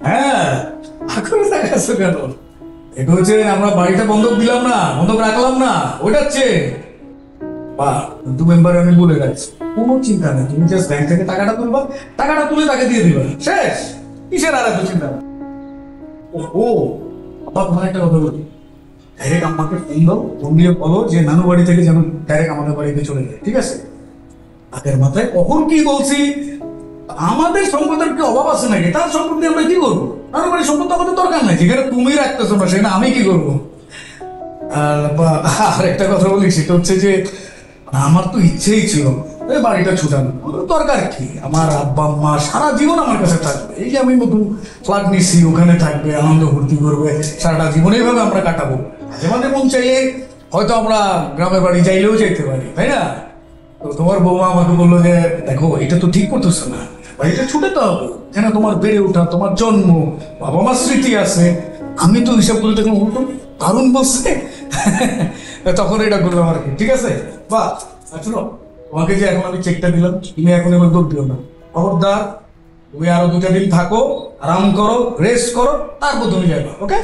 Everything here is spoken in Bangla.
হ্যাঁ, আগ্রহ দেখাচ্ছ কেন? এটা হচ্ছে আমরা বাড়িটা বন্ধক দিলাম না, বন্ধক রাখলাম না, ওইটা হচ্ছে বা দু মেম্বার আমি বলে রাখছি, কোনো চিন্তা নেই, তুমি জাস্ট ব্যাংক থেকে টাকাটা তুলবা, টাকাটা তুলে তাকে দিয়ে দিবা, শেষ। কিসের আর এত চিন্তা? ও আবার তোমার একটা কথা বলি, ডাইরেক্ট আমাকে ফোন দাও, ফোন দিয়ে বলো যে নানু বাড়ি থেকে যেন ডাইরেক্ট আমাদের বাড়িতে চলে যায়, ঠিক আছে? আগের মাথায় কখন কি বলছি, আমাদের সম্পদের কি অভাব আছে নাকি? তার সম্পদ দিয়ে আমরা কি করবো? নানু বাড়ির সম্পদ তো আমাদের দরকার নাই, যেখানে তুমি রাখতেছো না সেখানে আমি কি করবো? আর একটা কথা বলি, সেটা হচ্ছে যে আমার তো ইচ্ছেই ছিল এই বাড়িটা ছুটানো, দরকার কি, আমার আব্বা আম্মা সারা জীবন আমার কাছে থাকবে, এই যে আমি নতুন ফ্ল্যাট নিচ্ছি ওখানে থাকবে, আনন্দ ফুর্তি করবে, সারাটা জীবন এইভাবে আমরা কাটাবো। মাঝে মাঝে মন চাইলে হয়তো আমরা গ্রামের বাড়ি চাইলেও যেতে পারি, তাই না? তো তোমার বৌমা আমাকে বললো যে দেখো এটা তো ঠিক করতেছো না, বাড়িটা ছুটে তো হবে, কেন তোমার বেড়ে ওঠা, তোমার জন্ম, বাবা মার স্মৃতি আছে। আমি তো হিসাব করে দেখলাম উল্টো দারুণ বলছে। তখন এটা করলাম আর কি, ঠিক আছে? বা শুনো, তোমাকে যে এখন আমি চেকটা দিলাম, তুমি এখন এবার দৌড় দিও না, খবরদার। তুমি আরো 2টা দিন থাকো, আরাম করো, রেস্ট করো, তারপর তুমি যাবে, ওকে?